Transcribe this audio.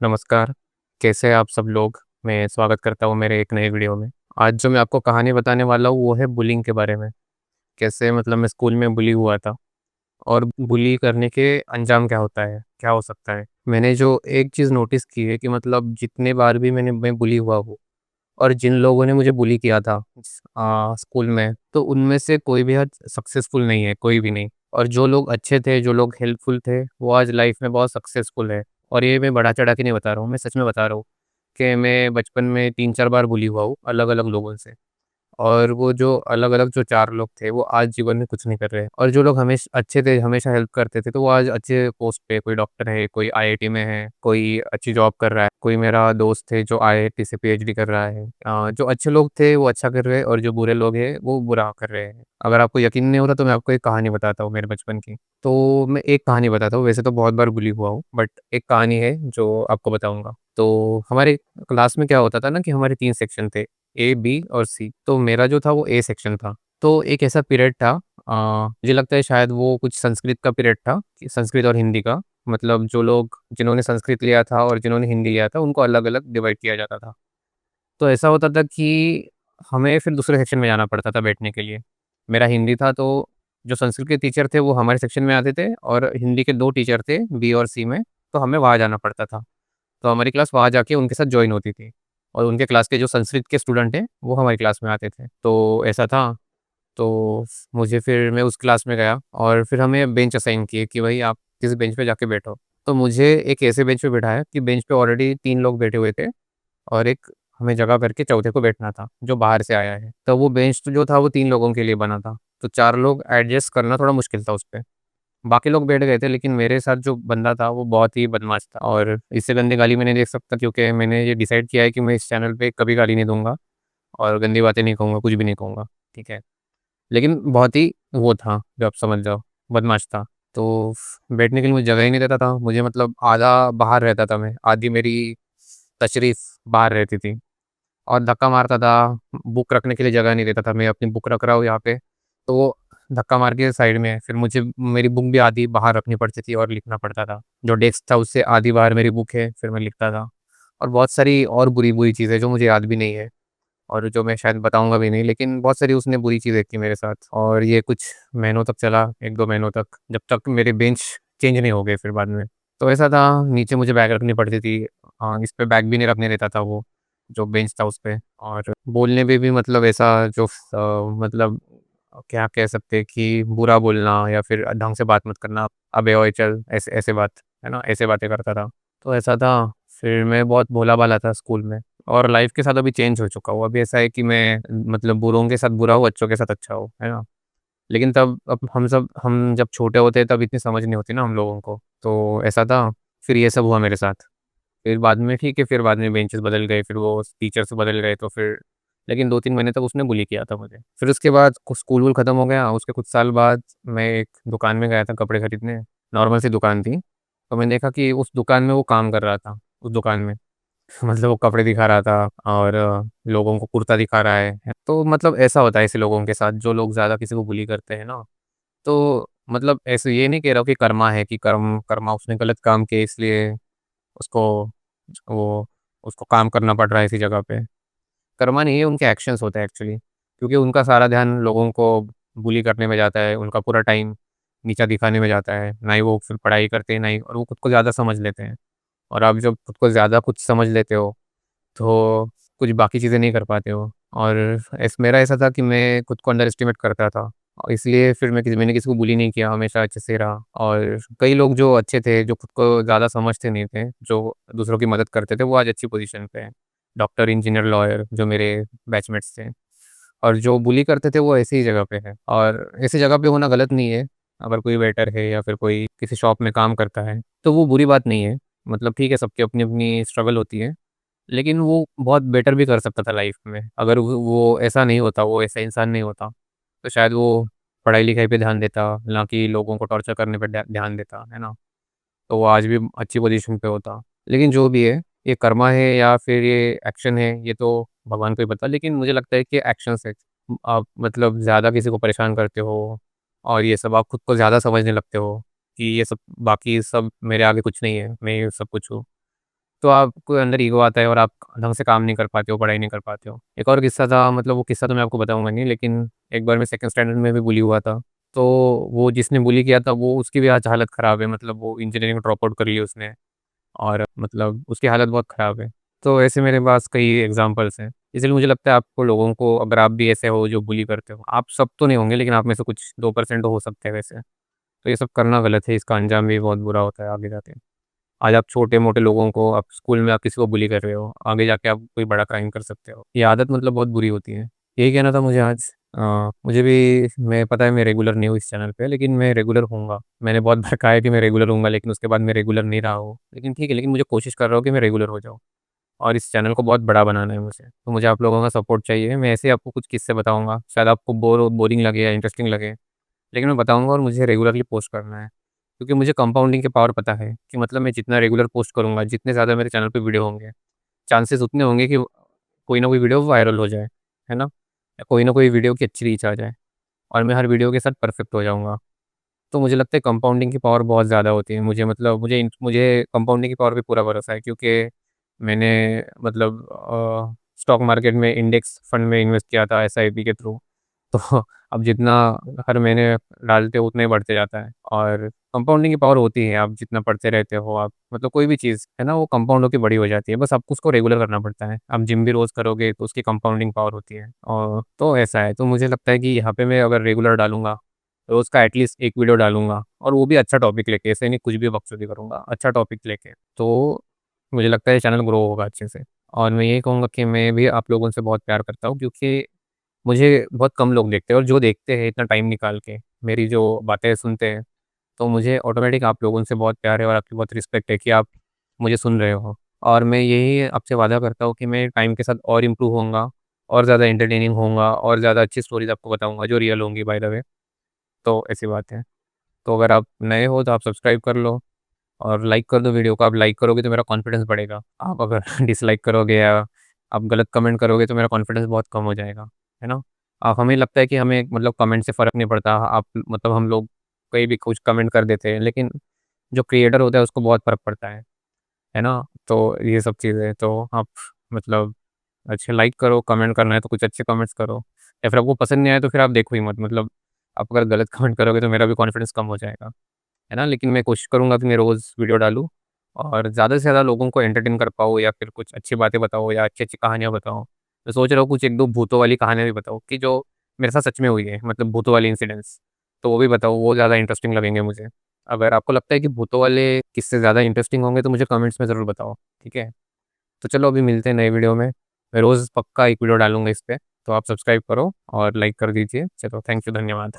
नमस्कार, कैसे हैं आप सब लोग? मैं स्वागत करता हूँ मेरे एक नए वीडियो में। आज जो मैं आपको कहानी बताने वाला हूँ वो है बुलिंग के बारे में। कैसे मतलब मैं स्कूल में बुली हुआ था और बुली करने के अंजाम क्या होता है, क्या हो सकता है? मैंने जो एक चीज़ नोटिस की है कि मतलब जितने बार भी मैं बुली हुआ हूँ और जिन लोगों ने मुझे बुली किया था स्कूल में, तो उनमें से कोई भी आज सक्सेसफुल नहीं है, कोई भी नहीं। और जो लोग अच्छे थे, जो लोग हेल्पफुल थे, वो आज लाइफ़ में बहुत सक्सेसफुल है। और ये मैं बढ़ा-चढ़ा के नहीं बता रहा हूँ, मैं सच में बता रहा हूँ कि मैं बचपन में 3-4 बार बुली हुआ हूँ, अलग-अलग लोगों से। और वो जो अलग-अलग जो 4 लोग थे, वो आज जीवन में कुछ नहीं कर रहे हैं। और जो लोग अच्छे थे, हमेशा हेल्प करते थे, तो वो आज अच्छे पोस्ट पे, कोई डॉक्टर है, कोई आईआईटी में है, कोई अच्छी जॉब कर रहा है, कोई मेरा दोस्त है जो आईआईटी से पीएचडी कर रहा है। जो अच्छे लोग थे, वो अच्छा कर रहे हैं और जो बुरे लोग हैं, वो बुरा कर रहे हैं। अगर आपको यकीन नहीं हो रहा, तो मैं आपको एक कहानी बताता हूँ मेरे बचपन की। तो मैं एक कहानी बताता हूँ, वैसे तो बहुत बार बुली हुआ हूँ, बट एक कहानी है जो आपको बताऊँगा। तो हमारे क्लास में क्या होता था ना कि हमारे 3 सेक्शन थे। ए, बी और सी। तो मेरा जो था वो ए सेक्शन था। तो एक ऐसा पीरियड था मुझे लगता है शायद वो कुछ संस्कृत का पीरियड था, कि संस्कृत और हिंदी का। मतलब जो लोग जिन्होंने संस्कृत लिया था और जिन्होंने हिंदी लिया था, उनको अलग-अलग डिवाइड किया जाता था। तो ऐसा होता था कि हमें फिर दूसरे सेक्शन में जाना पड़ता था बैठने के लिए। मेरा हिंदी था, तो जो संस्कृत के टीचर थे वो हमारे सेक्शन में आते थे और हिंदी के 2 टीचर थे बी और सी में, तो हमें वहाँ जाना पड़ता था। तो हमारी क्लास वहाँ जाके उनके साथ जॉइन होती थी और उनके क्लास के जो संस्कृत के स्टूडेंट हैं, वो हमारी क्लास में आते थे। तो ऐसा था, तो फिर मैं उस क्लास में गया और फिर हमें बेंच असाइन किए कि भई आप इस बेंच पे जाके बैठो। तो मुझे एक ऐसे बेंच पे बिठाया कि बेंच पे ऑलरेडी 3 लोग बैठे हुए थे और एक हमें जगह करके चौथे को बैठना था, जो बाहर से आया है। तो वो बेंच तो जो था वो 3 लोगों के लिए बना था, तो 4 लोग एडजस्ट करना थोड़ा मुश्किल था उसपे। बाकी लोग बैठ गए थे, लेकिन मेरे साथ जो बंदा था वो बहुत ही बदमाश था और इससे गंदी गाली मैं नहीं दे सकता, क्योंकि मैंने ये डिसाइड किया है कि मैं इस चैनल पे कभी गाली नहीं दूँगा और गंदी बातें नहीं कहूँगा, कुछ भी नहीं कहूँगा, ठीक है। लेकिन बहुत ही वो था, जो आप समझ जाओ, बदमाश था। तो बैठने के लिए मुझे जगह ही नहीं देता था, मुझे मतलब आधा बाहर रहता था मैं, आधी मेरी तशरीफ़ बाहर रहती थी और धक्का मारता था, बुक रखने के लिए जगह नहीं देता था, मैं अपनी बुक रख रहा हूँ यहाँ पे, तो वो धक्का मार के साइड में है, फिर मुझे मेरी बुक भी आधी बाहर रखनी पड़ती थी और लिखना पड़ता था। जो डेस्क था उससे आधी बाहर मेरी बुक है, फिर मैं लिखता था और बहुत सारी और बुरी-बुरी चीज़ें जो मुझे याद भी नहीं है और जो मैं शायद बताऊँगा भी नहीं, लेकिन बहुत सारी उसने बुरी चीज़ें की मेरे साथ और ये कुछ महीनों तक चला, 1-2 महीनों तक, जब तक मेरे बेंच चेंज नहीं हो गए फिर बाद में। तो ऐसा था, नीचे मुझे बैग रखनी पड़ती थी इस पे बैग भी नहीं रखने देता था वो, जो बेंच था उस पे। और बोलने में भी मतलब ऐसा जो मतलब क्या कह सकते हैं कि बुरा बोलना या फिर ढंग से बात मत करना, अबे ओए चल, ऐसे ऐसे बात, है ना? ऐसे बातें करता था। तो ऐसा था, फिर मैं बहुत भोला-भाला था स्कूल में और लाइफ़ के साथ अभी चेंज हो चुका हूँ। अभी ऐसा है कि मैं मतलब बुरों के साथ बुरा हूँ, अच्छों के साथ अच्छा हूँ, है ना? लेकिन तब अब हम जब छोटे होते हैं तब इतनी समझ नहीं होती ना हम लोगों को, तो ऐसा था, फिर ये सब हुआ मेरे साथ। फिर बाद में ठीक है, फिर बाद में बेंचेस बदल गए, फिर वो टीचर्स बदल गए, तो फिर लेकिन 2-3 महीने तक उसने बुली किया था मुझे। फिर उसके बाद कु स्कूल-वूल खत्म हो गया, उसके कुछ साल बाद मैं एक दुकान में गया था कपड़े खरीदने, नॉर्मल सी दुकान थी। तो मैंने देखा कि उस दुकान में वो काम कर रहा था, उस दुकान में। मतलब वो कपड़े दिखा रहा था और लोगों को कुर्ता दिखा रहा है। तो मतलब ऐसा होता है ऐसे लोगों के साथ, जो लोग ज़्यादा किसी को बुली करते हैं ना। तो मतलब ऐसे ये नहीं कह रहा हूँ कि कर्मा है, कि कर्मा उसने गलत काम किए इसलिए उसको वो उसको काम करना पड़ रहा है इसी जगह पे। कर्मा नहीं है, उनके एक्शंस होते हैं एक्चुअली। क्योंकि उनका सारा ध्यान लोगों को बुली करने में जाता है, उनका पूरा टाइम नीचा दिखाने में जाता है। ना ही वो फिर पढ़ाई करते हैं, ना ही, और वो खुद को ज़्यादा समझ लेते हैं। और आप जब खुद को ज़्यादा कुछ समझ लेते हो, तो कुछ बाकी चीज़ें नहीं कर पाते हो। और मेरा ऐसा था कि मैं खुद को अंडर एस्टिमेट करता था। इसलिए फिर मैंने किसी को बुली नहीं किया, हमेशा अच्छे से रहा। और कई लोग जो अच्छे थे, जो खुद को ज़्यादा समझते नहीं थे, जो दूसरों की मदद करते थे, वो आज अच्छी पोज़ीशन पे हैं। डॉक्टर, इंजीनियर, लॉयर, जो मेरे बैचमेट्स थे। और जो बुली करते थे वो ऐसी ही जगह पे है, और ऐसी जगह पे होना गलत नहीं है। अगर कोई वेटर है या फिर कोई किसी शॉप में काम करता है, तो वो बुरी बात नहीं है। मतलब ठीक है, सबकी अपनी-अपनी स्ट्रगल होती है। लेकिन वो बहुत बेटर भी कर सकता था लाइफ़ में। अगर वो ऐसा नहीं होता, वो ऐसा इंसान नहीं होता, तो शायद वो पढ़ाई-लिखाई पे ध्यान देता, ना कि लोगों को टॉर्चर करने पे ध्यान देता, है ना? तो वो आज भी अच्छी पोज़ीशन पे होता। लेकिन जो भी है, ये कर्मा है या फिर ये एक्शन है, ये तो भगवान को ही पता, लेकिन मुझे लगता है कि एक्शंस है। आप मतलब ज़्यादा किसी को परेशान करते हो और ये सब आप खुद को ज़्यादा समझने लगते हो कि ये सब, बाकी सब मेरे आगे कुछ नहीं है, मैं ही सब कुछ हूँ। तो आपको अंदर ईगो आता है और आप ढंग से काम नहीं कर पाते हो, पढ़ाई नहीं कर पाते हो। एक और किस्सा था, मतलब वो किस्सा तो मैं आपको बताऊँगा नहीं, लेकिन एक बार मैं सेकंड स्टैंडर्ड में भी बुली हुआ था। तो वो जिसने बुली किया था वो उसकी भी आज हालत ख़राब है, मतलब वो इंजीनियरिंग ड्रॉप आउट कर ली उसने और मतलब उसकी हालत बहुत ख़राब है। तो ऐसे मेरे पास कई एग्ज़ाम्पल्स हैं। इसलिए मुझे लगता है आपको लोगों को, अगर आप भी ऐसे हो जो बुली करते हो, आप सब तो नहीं होंगे लेकिन आप में से कुछ 2% तो हो सकते हैं वैसे। तो ये सब करना गलत है, इसका अंजाम भी बहुत बुरा होता है आगे जाके। आज आप छोटे-मोटे लोगों को, आप स्कूल में आप किसी को बुली कर रहे हो, आगे जाके आप कोई बड़ा क्राइम कर सकते हो। ये आदत मतलब बहुत बुरी होती है। यही कहना था मुझे आज। मुझे भी, मैं पता है मैं रेगुलर नहीं हूँ इस चैनल पे, लेकिन मैं रेगुलर होऊँगा। मैंने बहुत बार कहा है कि मैं रेगुलर होऊँगा, लेकिन उसके बाद मैं रेगुलर नहीं रहा हूँ। लेकिन ठीक है, लेकिन मुझे कोशिश कर रहा हूँ कि मैं रेगुलर हो जाऊँ और इस चैनल को बहुत बड़ा बनाना है मुझे। तो मुझे आप लोगों का सपोर्ट चाहिए। मैं ऐसे ही आपको कुछ किस्से बताऊँगा, शायद आपको बोरिंग लगे या इंटरेस्टिंग लगे, लेकिन मैं बताऊँगा और मुझे रेगुलरली पोस्ट करना है। क्योंकि मुझे कंपाउंडिंग की पावर पता है कि मतलब मैं जितना रेगुलर पोस्ट करूँगा, जितने ज़्यादा मेरे चैनल पे वीडियो होंगे, चांसेस उतने होंगे कि कोई ना कोई वीडियो वायरल हो जाए, है ना? या कोई ना कोई वीडियो की अच्छी रीच आ जाए और मैं हर वीडियो के साथ परफेक्ट हो जाऊँगा। तो मुझे लगता है कंपाउंडिंग की पावर बहुत ज़्यादा होती है। मुझे मतलब मुझे कंपाउंडिंग की पावर पे पूरा भरोसा है, क्योंकि मैंने मतलब स्टॉक मार्केट में इंडेक्स फंड में इन्वेस्ट किया था एसआईपी के थ्रू। तो अब जितना हर महीने डालते हो उतना ही बढ़ते जाता है और कंपाउंडिंग की पावर होती है। आप जितना पढ़ते रहते हो, आप मतलब कोई भी चीज़ है ना, वो कंपाउंड होके बड़ी हो जाती है। बस आपको उसको रेगुलर करना पड़ता है। आप जिम भी रोज़ करोगे तो उसकी कंपाउंडिंग पावर होती है और तो ऐसा है। तो मुझे लगता है कि यहाँ पे मैं अगर रेगुलर डालूँगा, रोज़ का एटलीस्ट 1 वीडियो डालूँगा और वो भी अच्छा टॉपिक लेके, ऐसे नहीं कुछ भी बकचोदी करूँगा, अच्छा टॉपिक लेके, तो मुझे लगता है चैनल ग्रो होगा अच्छे से। और मैं यही कहूँगा कि मैं भी आप लोगों से बहुत प्यार करता हूँ, क्योंकि मुझे बहुत कम लोग देखते हैं और जो देखते हैं इतना टाइम निकाल के, मेरी जो बातें सुनते हैं, तो मुझे ऑटोमैटिक आप लोगों से बहुत प्यार है और आपकी बहुत रिस्पेक्ट है कि आप मुझे सुन रहे हो। और मैं यही आपसे वादा करता हूँ कि मैं टाइम के साथ और इम्प्रूव होऊँगा और ज़्यादा एंटरटेनिंग होऊँगा और ज़्यादा अच्छी स्टोरीज़ आपको बताऊँगा जो रियल होंगी, बाय द वे। तो ऐसी बात है। तो अगर आप नए हो तो आप सब्सक्राइब कर लो और लाइक कर दो वीडियो को। आप लाइक करोगे तो मेरा कॉन्फिडेंस बढ़ेगा। आप अगर डिसलाइक करोगे या आप गलत कमेंट करोगे तो मेरा कॉन्फिडेंस बहुत कम हो जाएगा, है ना? हमें लगता है कि हमें मतलब कमेंट से फ़र्क नहीं पड़ता। आप मतलब हम लोग कहीं भी कुछ कमेंट कर देते हैं, लेकिन जो क्रिएटर होता है उसको बहुत फ़र्क पड़ता है ना? तो ये सब चीज़ें तो आप मतलब अच्छे लाइक करो, कमेंट करना है तो कुछ अच्छे कमेंट्स करो, या फिर आपको पसंद नहीं आए तो फिर आप देखो ही मत। मतलब आप अगर गलत कमेंट करोगे तो मेरा भी कॉन्फिडेंस कम हो जाएगा। है ना? लेकिन मैं कोशिश करूँगा कि मैं रोज़ वीडियो डालूँ और ज़्यादा से ज़्यादा लोगों को एंटरटेन कर पाऊँ या फिर कुछ अच्छी बातें बताऊँ या अच्छी-अच्छी कहानियाँ बताऊँ। मैं सोच रहा हूँ कुछ 1-2 भूतों वाली कहानियाँ भी बताऊँ कि जो मेरे साथ सच में हुई है, मतलब भूतों वाली इंसिडेंट्स, तो वो भी बताऊँ, वो ज़्यादा इंटरेस्टिंग लगेंगे मुझे। अगर आपको लगता है कि भूतों वाले किस्से ज़्यादा इंटरेस्टिंग होंगे तो मुझे कमेंट्स में ज़रूर बताओ, ठीक है? तो चलो अभी मिलते हैं नए वीडियो में। मैं रोज़ पक्का 1 वीडियो डालूँगा इस पे, तो आप सब्सक्राइब करो और लाइक कर दीजिए। चलो थैंक यू, धन्यवाद।